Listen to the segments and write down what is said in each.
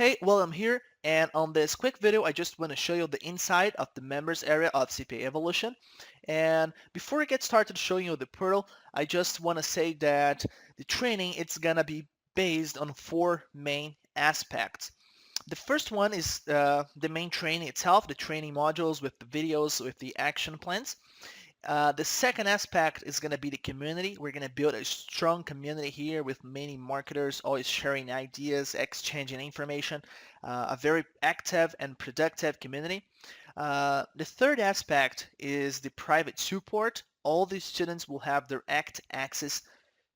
Hey, well, I'm here, and on this quick video, I just want to show you the inside of the members area of Cpa Evolution. And before I get started showing you the portal, I just want to say that the training, it's gonna be based on four main aspects. The first one is the main training itself, the training modules with the videos, with the action plans. The second aspect is going to be the community. We're going to build a strong community here with many marketers always sharing ideas, exchanging information, a very active and productive community. The third aspect is the private support. All the students will have direct access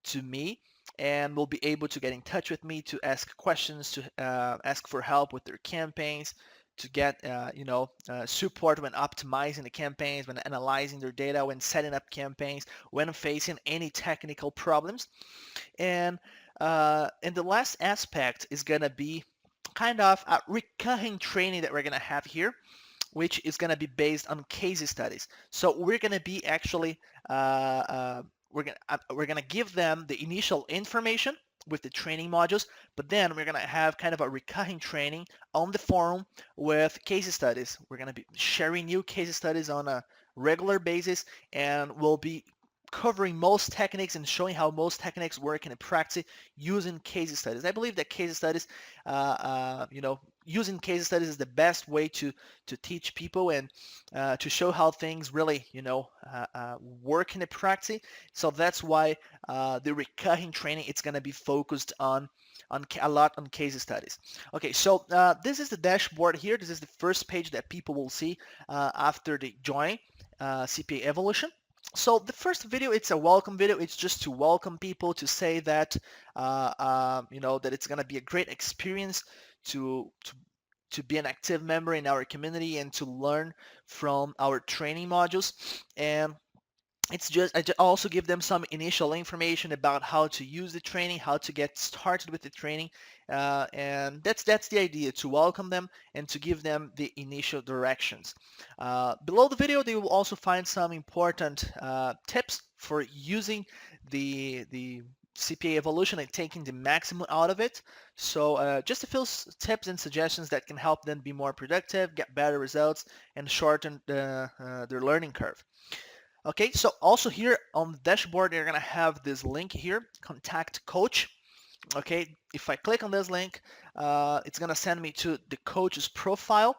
to me and will be able to get in touch with me to ask questions, to ask for help with their campaigns, to get support when optimizing the campaigns, when analyzing their data, when setting up campaigns, when facing any technical problems. And the last aspect is gonna be kind of a recurring training that we're gonna have here, which is going to be based on case studies. So we're going to be actually we're going to give them the initial information with the training modules, but then we're going to have kind of a recurring training on the forum with case studies. We're going to be sharing new case studies on a regular basis, and we'll be covering most techniques and showing how most techniques work in practice using case studies. I believe that case studies, using case studies is the best way to teach people and to show how things really, work in the practice. So that's why the recurring training it's going to be focused on a lot on case studies. Okay, so this is the dashboard here. This is the first page that people will see after they join CPA Evolution. So the first video, it's a welcome video. It's just to welcome people, to say that that it's gonna be a great experience to to to be an active member in our community and to learn from our training modules. And it's just also give them some initial information about how to use the training, how to get started with the training, and that's the idea, to welcome them and to give them the initial directions. Below the video, they will also find some important tips for using the CPA Evolution and taking the maximum out of it. So just a few tips and suggestions that can help them be more productive, get better results, and shorten their learning curve. Okay, so also here on the dashboard, you're gonna have this link here, contact coach. Okay, if I click on this link, it's gonna send me to the coach's profile.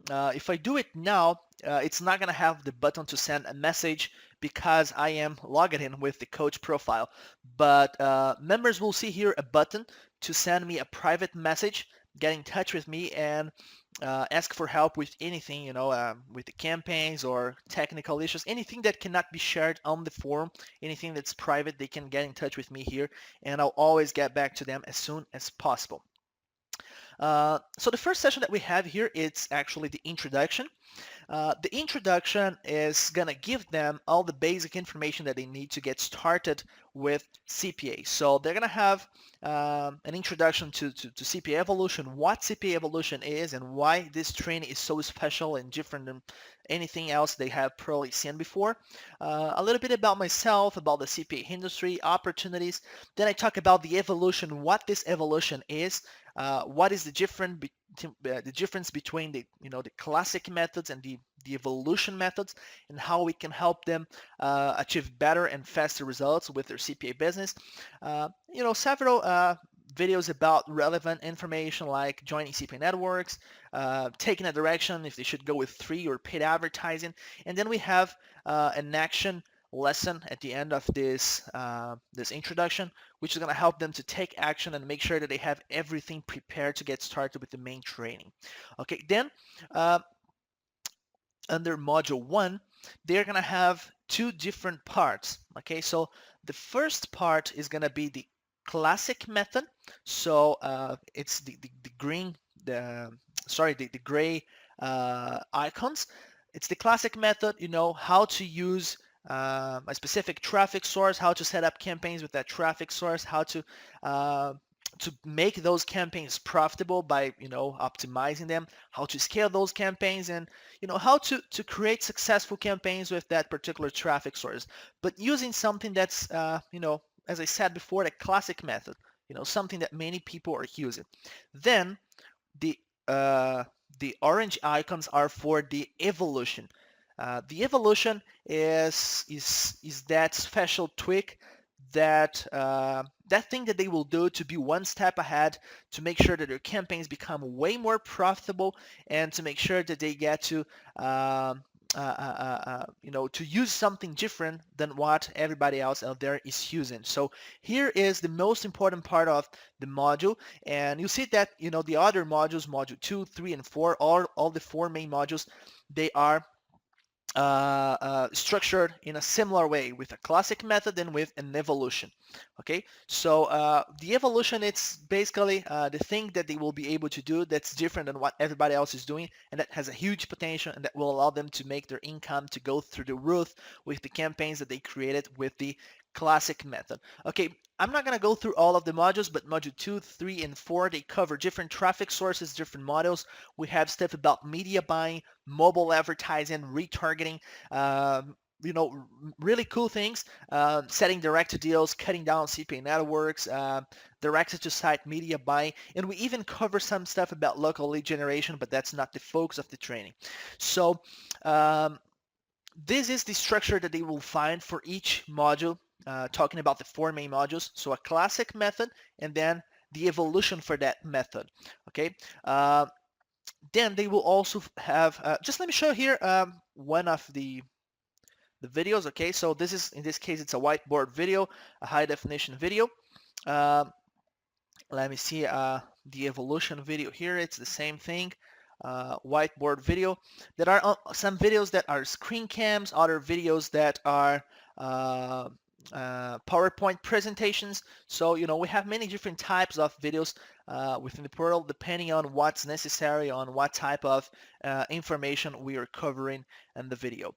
If I do it now, it's not gonna have the button to send a message because I am logged in with the coach profile. But members will see here a button to send me a private message, get in touch with me, and ask for help with anything, with the campaigns or technical issues, anything that cannot be shared on the forum, anything that's private, they can get in touch with me here, and I'll always get back to them as soon as possible. So the first session that we have here, it's actually the introduction. The introduction is gonna give them all the basic information that they need to get started with CPA. So they're gonna have an introduction to CPA Evolution, what CPA Evolution is, and why this training is so special and different than anything else they have probably seen before. A little bit about myself, about the CPA industry, opportunities. Then I talk about the evolution, what this evolution is, what is the difference between the classic methods and the evolution methods, and how we can help them achieve better and faster results with their CPA business. Several videos about relevant information like joining CPA networks, taking a direction if they should go with free or paid advertising, and then we have an action lesson at the end of this introduction, which is going to help them to take action and make sure that they have everything prepared to get started with the main training. Okay, then under module 1, they're going to have two different parts. Okay, so the first part is going to be the classic method. So it's the green, the gray icons. It's the classic method, how to use a specific traffic source, how to set up campaigns with that traffic source, how to make those campaigns profitable by optimizing them, how to scale those campaigns, and how to create successful campaigns with that particular traffic source, but using something that's as I said before, the classic method, something that many people are using. Then the uh, the orange icons are for the evolution. The evolution is that special tweak, that thing that they will do to be one step ahead, to make sure that their campaigns become way more profitable, and to make sure that they get to to use something different than what everybody else out there is using. So here is the most important part of the module, and you see that the other modules, module 2, 3, and 4, all the four main modules, they are structured in a similar way, with a classic method and with an evolution. Okay, so the evolution, it's basically the thing that they will be able to do that's different than what everybody else is doing, and that has a huge potential, and that will allow them to make their income to go through the roof with the campaigns that they created with the classic method. Okay, I'm not going to go through all of the modules, but module 2, 3, and 4, they cover different traffic sources, different models. We have stuff about media buying, mobile advertising, retargeting, really cool things, setting direct deals, cutting down CPA networks, direct to site media buying, and we even cover some stuff about local lead generation, but that's not the focus of the training. So um, this is the structure that they will find for each module, talking about the four main modules. So a classic method, and then the evolution for that method. Okay. Then they will also have, just let me show here one of the videos. Okay, so this is, in this case, it's a whiteboard video, a high definition video. Um, Let me see the evolution video here. It's the same thing, whiteboard video. There are some videos that are screen cams, other videos that are uh, PowerPoint presentations. So, we have many different types of videos within the portal, depending on what's necessary, on what type of information we are covering in the video.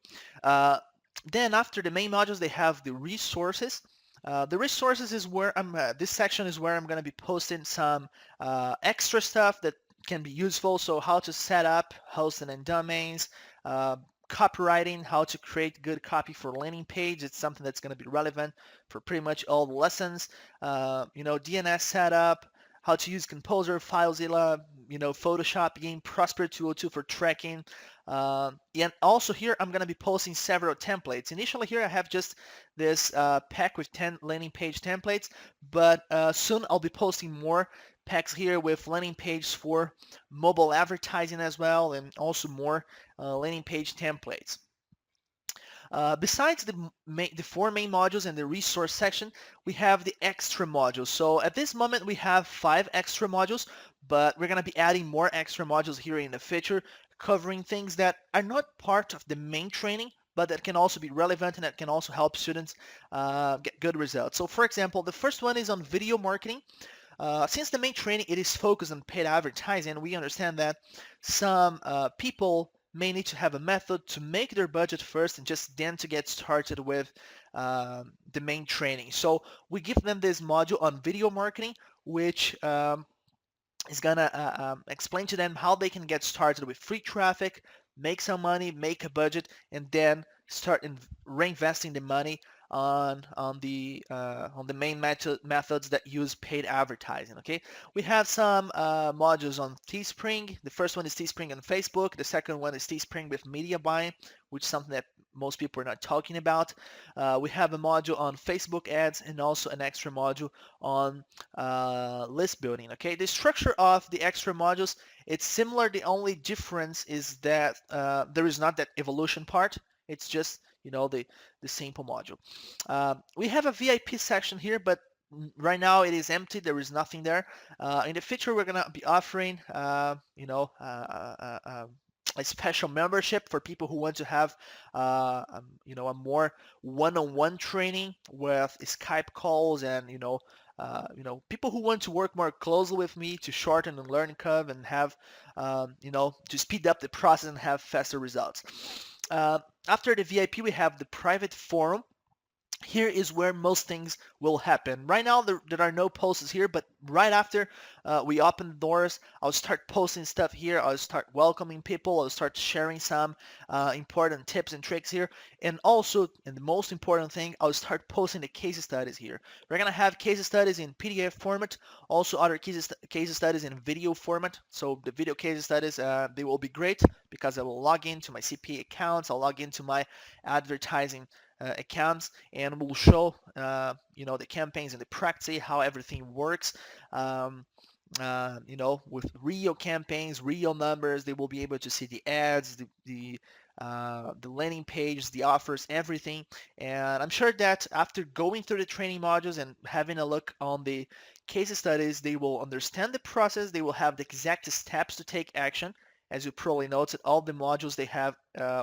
Then after the main modules, they have the resources. The resources is where this section is where I'm going to be posting some extra stuff that can be useful. So how to set up hosting and domains, uh, copywriting, how to create good copy for landing page. It's something that's going to be relevant for pretty much all the lessons. DNS setup, how to use Composer, FileZilla, Photoshop, Game Prosper 202 for tracking. And also here I'm going to be posting several templates. Initially here I have just this pack with 10 landing page templates, but soon I'll be posting more packs here with landing pages for mobile advertising as well, and also more landing page templates. Besides the four main modules and the resource section, we have the extra modules. So at this moment, we have 5 extra modules, but we're going to be adding more extra modules here in the future, covering things that are not part of the main training, but that can also be relevant and that can also help students get good results. So for example, the first one is on video marketing. Since the main training it is focused on paid advertising, we understand that some people may need to have a method to make their budget first and just then to get started with the main training. So we give them this module on video marketing, which is gonna explain to them how they can get started with free traffic, make some money, make a budget, and then start reinvesting the money on the main methods that use paid advertising. Okay, we have some modules on Teespring. The first one is Teespring on Facebook. The second one is Teespring with media buying, which is something that most people are not talking about. We have a module on Facebook ads and also an extra module on list building. Okay, the structure of the extra modules, it's similar. The only difference is that there is not that evolution part. It's just the simple module. We have a VIP section here, but right now it is empty. There is nothing there. In the future, we're gonna be offering a special membership for people who want to have a more one-on-one training with Skype calls, and people who want to work more closely with me to shorten the learning curve and have to speed up the process and have faster results. After the VIP, we have the private forum. here is where most things will happen. Right now, there are no posts here, but right after we open the doors, I'll start posting stuff here. I'll start welcoming people. I'll start sharing some important tips and tricks here. And also, and the most important thing, I'll start posting the case studies here. We're going to have case studies in PDF format, also other case studies in video format. So the video case studies, they will be great because I will log into my CPA accounts. I'll log into my advertising accounts, and we'll show the campaigns and the practice, how everything works. um, with real campaigns, real numbers. They will be able to see the ads, the landing page, the offers, everything. And I'm sure that after going through the training modules and having a look on the case studies, they will understand the process. They will have the exact steps to take action. As you probably noticed, all the modules, they have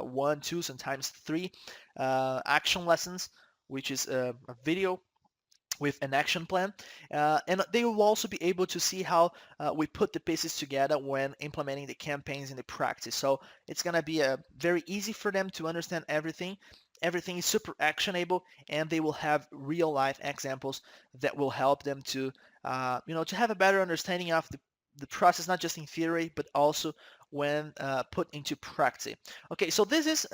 one, two, sometimes three action lessons, which is a video with an action plan. And they will also be able to see how we put the pieces together when implementing the campaigns in the practice. So it's going to be very easy for them to understand everything. Everything is super actionable, and they will have real life examples that will help them to have a better understanding of the process, not just in theory, but also when put into practice. Okay, so this is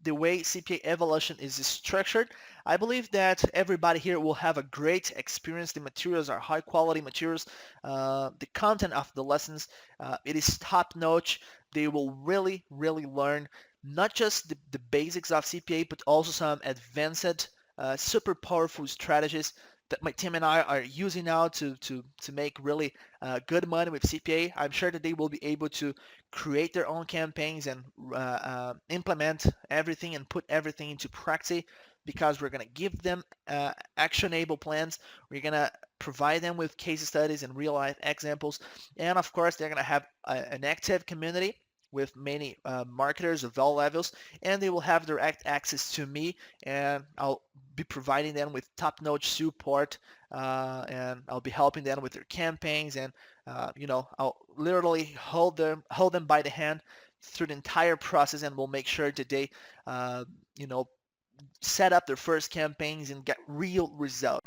the way CPA Evolution is structured. I believe that everybody here will have a great experience. The materials are high quality materials. The content of the lessons, it is top notch. They will really, really learn not just the basics of CPA, but also some advanced, super powerful strategies that my team and I are using now to make really good money with CPA. I'm sure that they will be able to create their own campaigns and implement everything and put everything into practice, because we're going to give them actionable plans. We're going to provide them with case studies and real life examples. And of course, they're going to have an active community with many marketers of all levels, and they will have direct access to me, and I'll be providing them with top-notch support, and I'll be helping them with their campaigns, and I'll literally hold them by the hand through the entire process, and we'll make sure that they uh, you know set up their first campaigns and get real results.